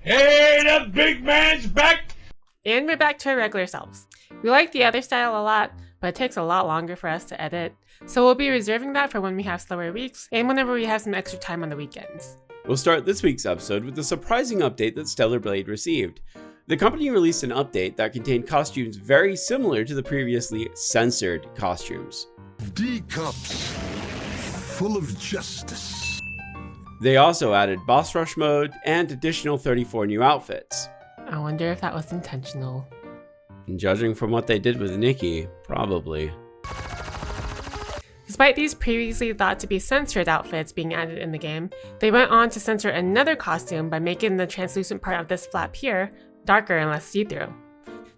Hey, the big man's back! And we're back to our regular selves. We like the other style a lot, but it takes a lot longer for us to edit, so we'll be reserving that for when we have slower weeks and whenever we have some extra time on the weekends. We'll start this week's episode with the surprising update that Stellar Blade received. The company released an update that contained costumes very similar to the previously censored costumes. D-cups, full of justice. They also added boss rush mode and additional 34 new outfits. I wonder if that was intentional. And judging from what they did with Nikki, probably. Despite these previously thought to be censored outfits being added in the game, they went on to censor another costume by making the translucent part of this flap here darker and less see-through.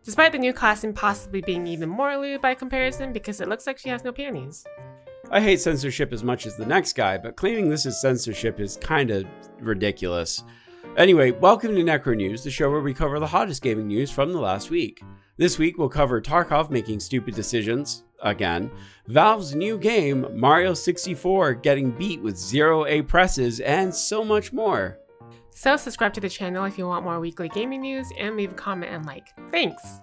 Despite the new costume possibly being even more lewd by comparison because it looks like she has no panties. I hate censorship as much as the next guy, but claiming this is censorship is kinda ridiculous. Anyway, welcome to Necro News, the show where we cover the hottest gaming news from the last week. This week we'll cover Tarkov making stupid decisions, again, Valve's new game, Mario 64, getting beat with 0 A presses, and so much more. So subscribe to the channel if you want more weekly gaming news and leave a comment and like. Thanks!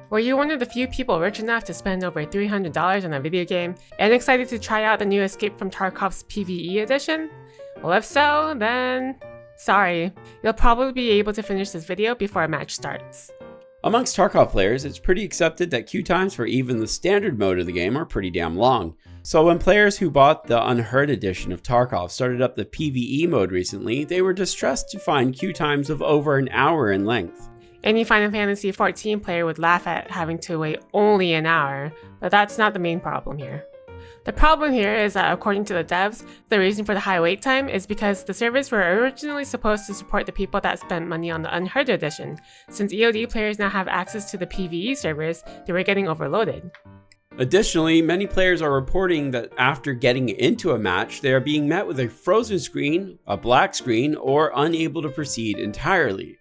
Were you one of the few people rich enough to spend over $300 on a video game and excited to try out the new Escape from Tarkov's PvE edition? Well, if so, then sorry. You'll probably be able to finish this video before a match starts. Amongst Tarkov players, it's pretty accepted that queue times for even the standard mode of the game are pretty damn long. So when players who bought the Unheard edition of Tarkov started up the PvE mode recently, they were distressed to find queue times of over an hour in length. Any Final Fantasy XIV player would laugh at having to wait only an hour, but that's not the main problem here. The problem here is that according to the devs, the reason for the high wait time is because the servers were originally supposed to support the people that spent money on the Unheard edition. Since EOD players now have access to the PvE servers, they were getting overloaded. Additionally, many players are reporting that after getting into a match, they are being met with a frozen screen, a black screen, or unable to proceed entirely.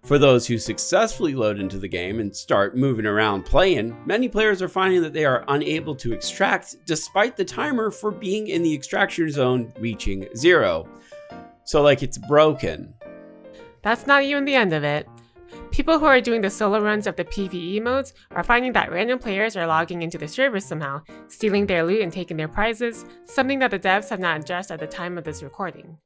For those who successfully load into the game and start moving around playing, many players are finding that they are unable to extract despite the timer for being in the extraction zone reaching 0. So like it's broken. That's not even the end of it. People who are doing the solo runs of the PvE modes are finding that random players are logging into the servers somehow, stealing their loot and taking their prizes, something that the devs have not addressed at the time of this recording.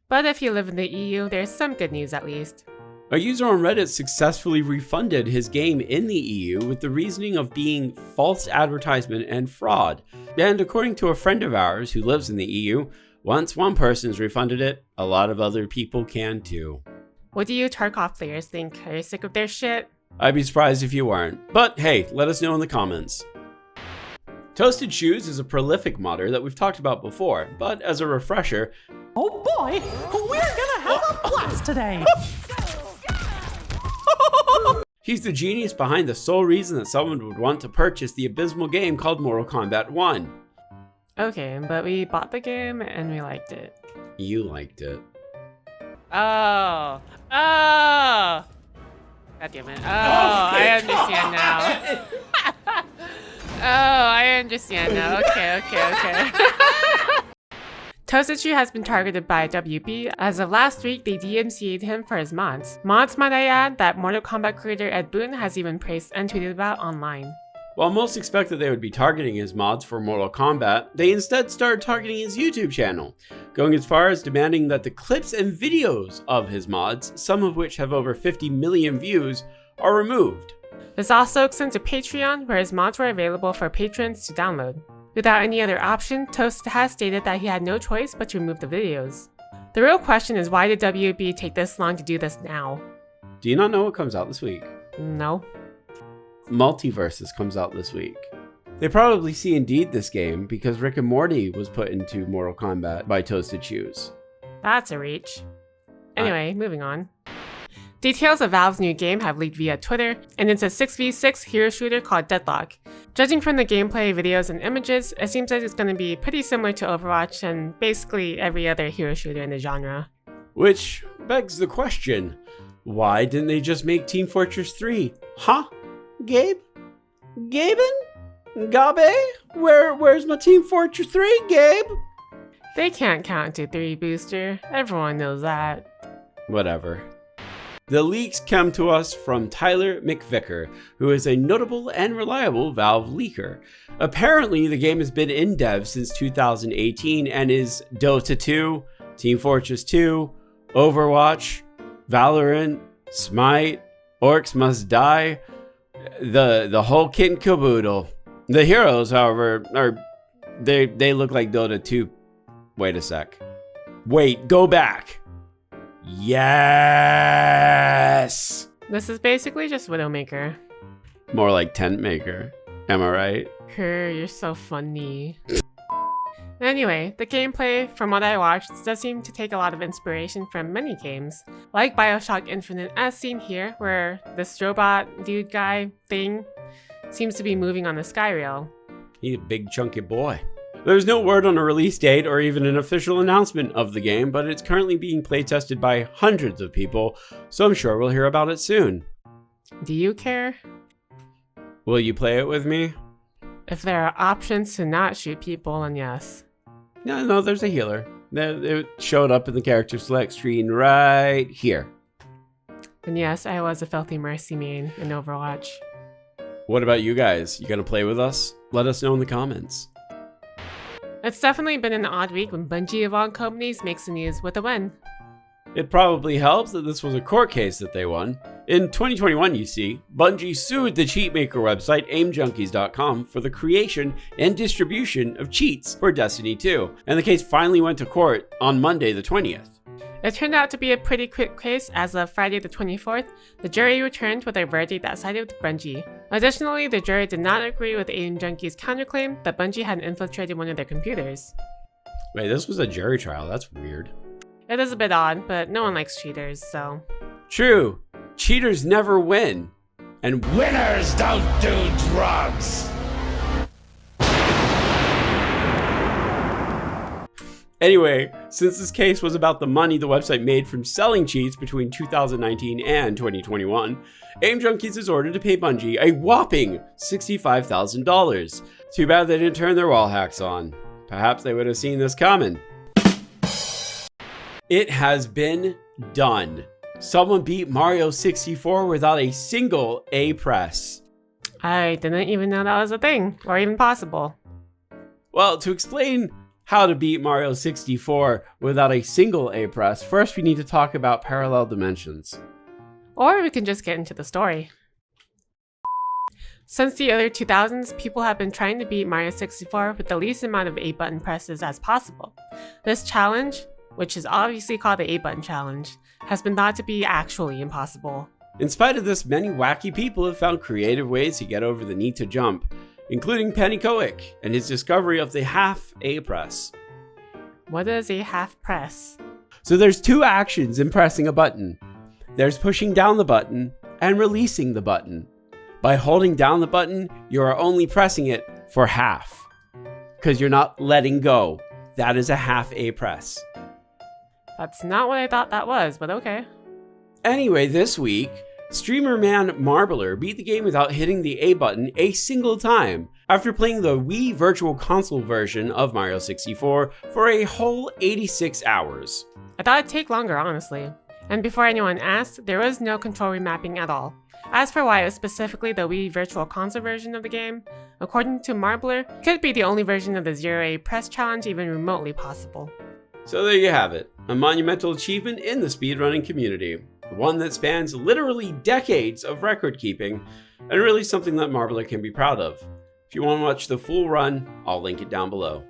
But if you live in the EU, there's some good news at least. A user on Reddit successfully refunded his game in the EU with the reasoning of being false advertisement and fraud. And according to a friend of ours who lives in the EU, once one person's refunded it, a lot of other people can too. What do you Tarkov players think? Are you sick of their shit? I'd be surprised if you weren't. But hey, let us know in the comments. ToastedShoes is a prolific modder that we've talked about before, but as a refresher, oh boy, we're gonna have a blast today! he's the genius behind the sole reason that someone would want to purchase the abysmal game called Mortal Kombat 1. Okay, but we bought the game and we liked it. You liked it. Oh! God damn it. Oh, I understand now. Oh, I understand now. Okay. ToastedShoes has been targeted by WB. As of last week, they DMCA'd him for his mods. Mods, might I add, that Mortal Kombat creator Ed Boon has even praised and tweeted about online. While most expected they would be targeting his mods for Mortal Kombat, they instead started targeting his YouTube channel, going as far as demanding that the clips and videos of his mods, some of which have over 50 million views, are removed. This also extends to Patreon, where his mods were available for patrons to download. Without any other option, Toast has stated that he had no choice but to remove the videos. The real question is, why did WB take this long to do this now? Do you not know what comes out this week? No. Multiversus comes out this week. They probably see Indeed this game because Rick and Morty was put into Mortal Kombat by ToastedShoes. That's a reach. Anyway, moving on. Details of Valve's new game have leaked via Twitter, and it's a 6v6 hero shooter called Deadlock. Judging from the gameplay, videos, and images, it seems like it's going to be pretty similar to Overwatch and basically every other hero shooter in the genre. Which begs the question, why didn't they just make Team Fortress 3? Huh? Gabe? Gaben? Gabe? Where's my Team Fortress 3, Gabe? They can't count to 3, Booster. Everyone knows that. Whatever. The leaks come to us from Tyler McVicker, who is a notable and reliable Valve leaker. Apparently, the game has been in dev since 2018 and is Dota 2, Team Fortress 2, Overwatch, Valorant, Smite, Orcs Must Die, the whole kit and caboodle. The heroes, however, they look like Dota 2. Wait a sec. Wait, go back. Yes! This is basically just Widowmaker. More like Tent Maker. Am I right? You're so funny. Anyway, the gameplay, from what I watched, does seem to take a lot of inspiration from many games, like Bioshock Infinite as seen here, where this robot dude guy thing seems to be moving on the sky rail. He's a big chunky boy. There's no word on a release date or even an official announcement of the game, but it's currently being playtested by hundreds of people, so I'm sure we'll hear about it soon. Do you care? Will you play it with me? If there are options to not shoot people, then yes. No, there's a healer. It showed up in the character select screen right here. And yes, I was a Filthy Mercy main in Overwatch. What about you guys? You gonna play with us? Let us know in the comments. It's definitely been an odd week when Bungie of all companies makes the news with a win. It probably helps that this was a court case that they won. In 2021, you see, Bungie sued the cheatmaker website aimjunkies.com for the creation and distribution of cheats for Destiny 2, and the case finally went to court on Monday the 20th. It turned out to be a pretty quick case. As of Friday the 24th, the jury returned with a verdict that sided with Bungie. Additionally, the jury did not agree with Aim Junkie's counterclaim that Bungie had infiltrated one of their computers. Wait, this was a jury trial? That's weird. It is a bit odd, but no one likes cheaters, so... True. Cheaters never win. And Winners don't do drugs. anyway, since this case was about the money the website made from selling cheats between 2019 and 2021, Aim Junkies is ordered to pay Bungie a whopping $65,000. Too bad they didn't turn their wall hacks on. Perhaps they would have seen this coming. It has been done. Someone beat Mario 64 without a single A press. I didn't even know that was a thing, or even possible. Well, to explain how to beat Mario 64 without a single A press, first we need to talk about parallel dimensions. Or we can just get into the story. Since the early 2000s, people have been trying to beat Mario 64 with the least amount of A-button presses as possible. This challenge, which is obviously called the A-button challenge, has been thought to be actually impossible. In spite of this, many wacky people have found creative ways to get over the need to jump, including Penny Kowick and his discovery of the half A press. What is a half press? So there's two actions in pressing a button. There's pushing down the button and releasing the button. By holding down the button, you are only pressing it for half, because you're not letting go. That is a half A press. That's not what I thought that was, but okay. Anyway, this week, streamer man Marbler beat the game without hitting the A button a single time after playing the Wii Virtual Console version of Mario 64 for a whole 86 hours. I thought it'd take longer, honestly. And before anyone asked, there was no control remapping at all. As for why it was specifically the Wii Virtual Console version of the game, according to Marbler, it could be the only version of the Zero A press challenge even remotely possible. So there you have it, a monumental achievement in the speedrunning community. One that spans literally decades of record keeping, and really something that Marbler can be proud of. If you want to watch the full run, I'll link it down below.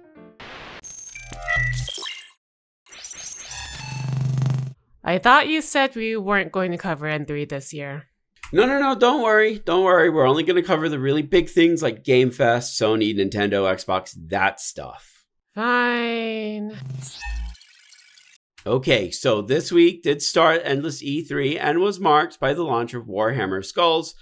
I thought you said we weren't going to cover N3 this year. No, don't worry. We're only going to cover the really big things like Game Fest, Sony, Nintendo, Xbox, that stuff. Fine. Okay, so this week did start Endless E3 and was marked by the launch of Warhammer Skulls,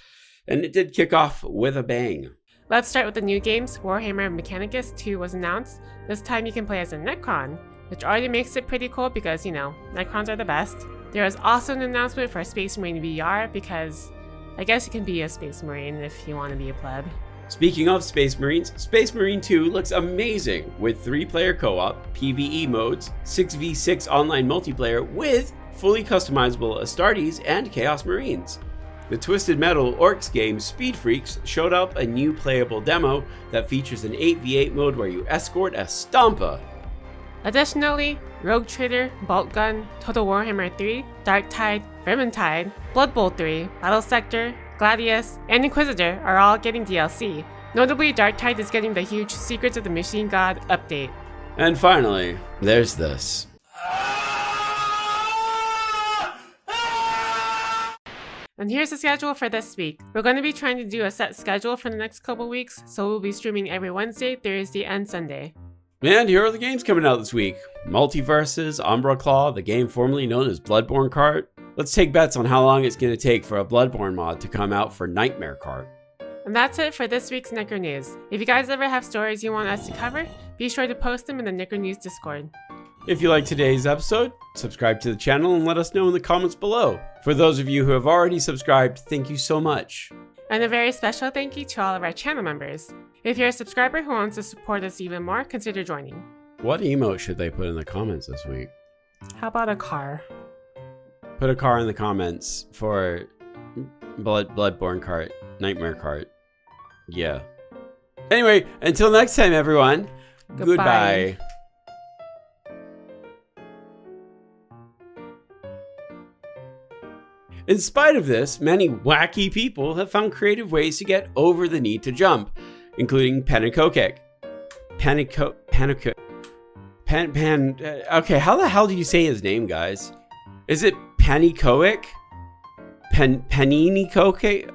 and it did kick off with a bang. Let's start with the new games. Warhammer Mechanicus 2 was announced. This time you can play as a Necron, which already makes it pretty cool because, Necrons are the best. There was also an announcement for Space Marine VR because I guess you can be a Space Marine if you want to be a pleb. Speaking of Space Marines, Space Marine 2 looks amazing with 3-player co-op, PvE modes, 6v6 online multiplayer with fully customizable Astartes and Chaos Marines. The Twisted Metal Orcs game Speed Freaks showed up a new playable demo that features an 8v8 mode where you escort a Stompa. Additionally, Rogue Trader, Bolt Gun, Total Warhammer 3, Dark Tide, Vermintide, Blood Bowl 3, Battle Sector, Gladius, and Inquisitor are all getting DLC. Notably, Dark Tide is getting the huge Secrets of the Machine God update. And finally, there's this. And here's the schedule for this week. We're going to be trying to do a set schedule for the next couple weeks, so we'll be streaming every Wednesday, Thursday, and Sunday. And here are the games coming out this week. Multiversus, Umbra Claw, the game formerly known as Bloodborne Kart. Let's take bets on how long it's going to take for a Bloodborne mod to come out for Nightmare Kart. And that's it for this week's Necro News. If you guys ever have stories you want us to cover, be sure to post them in the Necro News Discord. If you like today's episode, subscribe to the channel and let us know in the comments below. For those of you who have already subscribed, thank you so much. And a very special thank you to all of our channel members. If you're a subscriber who wants to support us even more, consider joining. What emote should they put in the comments this week? How about a car? Put a car in the comments for Bloodborne Kart, Nightmare Kart. Yeah. Anyway, until next time, everyone. Goodbye. In spite of this, many wacky people have found creative ways to get over the need to jump, including Panakokek. Okay, how the hell do you say his name, guys? Is it Panikoic? Panini Koke?